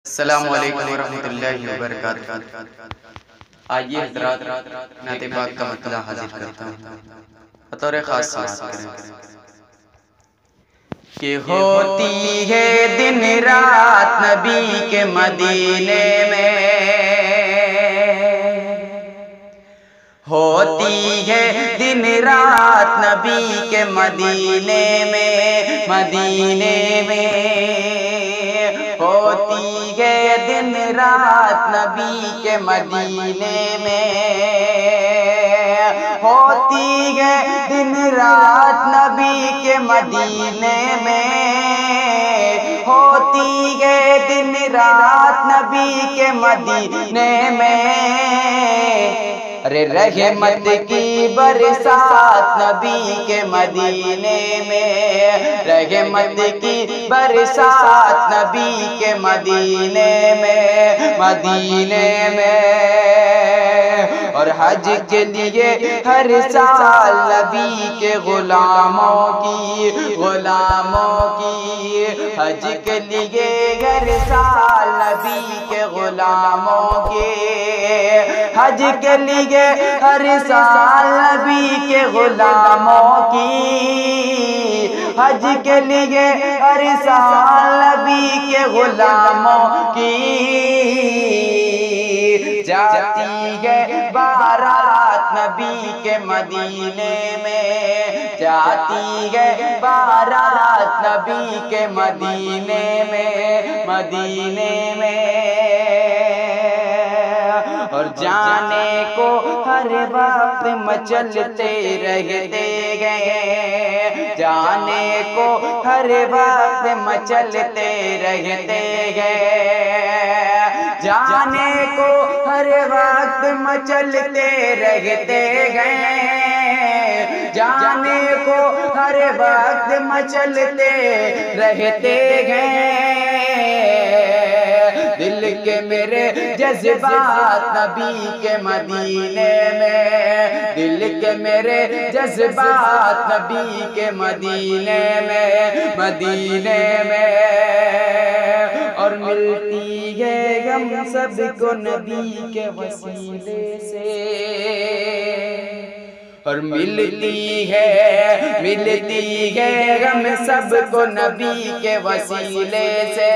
السلام علیکم ورحمۃ اللہ وبرکاتہ۔ آئیے حضرات نعت پاک کا مطلع حاضر کرتا ہوں، بطور خاص سماعت کریں کہ ہوتی ہے دن رات نبی کے مدینے میں، ہوتی ہے دن رات نبی کے مدینے میں، مدینے میں ہوتی ہے دن رات نبی کے مدینے میں، ہوتی ہے دن رات نبی کے مدینے میں، ہوتی ہے دن رات نبی کے مدینے میں، ارے رحمت کی برسات نبی کے مدینے میں، رحمت کی برسات نبی کے مدینے میں، مدینے میں، اور حج کے لیے ہر سال نبی کے غلاموں کی حج کے لیے ہر سال نبی کے غلاموں کے، حج کے لیے ہر سال نبی کے غلاموں کی، حج کے لیے ہر سال نبی کے غلاموں کی جاتی ہے بارات نبی کے مدینے میں، جاتی ہے بارات نبی کے مدینے میں، مدینے میں، اور جانے کو ہر وقت مچلتے رہتے گئے، جانے کو ہر وقت مچلتے رہتے گئے، جانے کو ہر وقت مچلتے رہتے گئے، جانے کو ہر وقت مچلتے رہتے گئے، دل کے میرے جذبات نبی کے مدینے میں، دل کے میرے جذبات نبی کے مدینے میں، مدینے میں، اور ملتی ہے ہم سب کو نبی کے وسیلے سے، اور ملتی ہے ہم سب کو نبی کے وسیلے سے،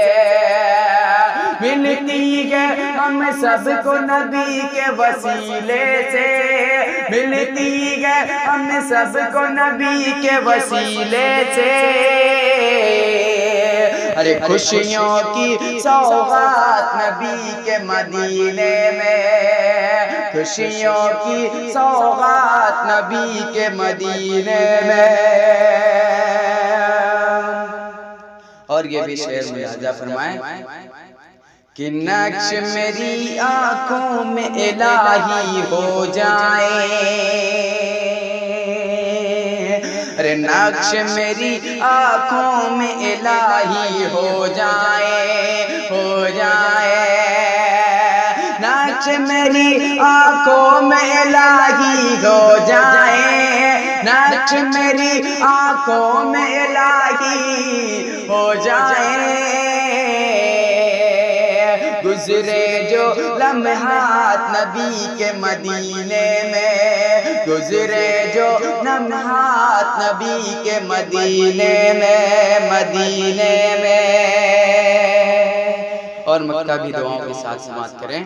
ملتی ہے ہم سب کو نبی کے وسیلے سے، ملتی ہے ہم سب کو نبی کے وسیلے سے، ارے خوشیوں کی سوغات نبی کے مدینے میں، خوشیوں کی سوغات نبی کے مدینے میں، اور یہ بھی شعر ملاحظہ فرمائیں کہ نقش میری آنکھوں میں الہی ہو جائے، ارے نقش میری آنکھوں میں الہی ہو جائے، ہو جائے، نقش میری آنکھوں میں الہی ہو جائے، نقش میری آنکھوں میں الہی ہو جائے، گزرے جو لمحات نبی کے مدینے میں، گزرے جو لمحات نبی کے مدینے میں، مدینے میں، اور مکہ بھی دعاؤں کے ساتھ سماعت کریں،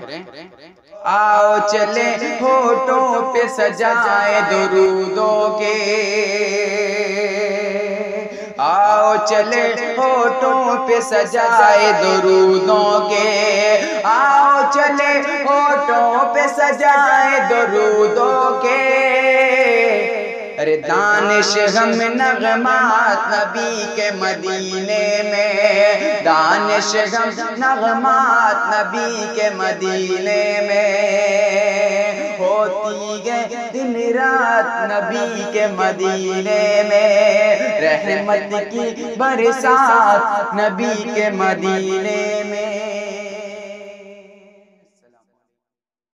آؤ چلے ہونٹوں پہ سجائے درودوں کے، آؤ چلے ہونٹوں پہ سجائے درودوں کے، آؤ چلے ہونٹوں پہ سجائے درودوں کے، ارے دانش ہم نغمات نبی کے مدینے میں، دانش ہم نغمات نبی کے مدینے میں، ہوتی ہے دن رات نبی کے مدینے میں، رحمت کی برسات نبی کے مدینے میں۔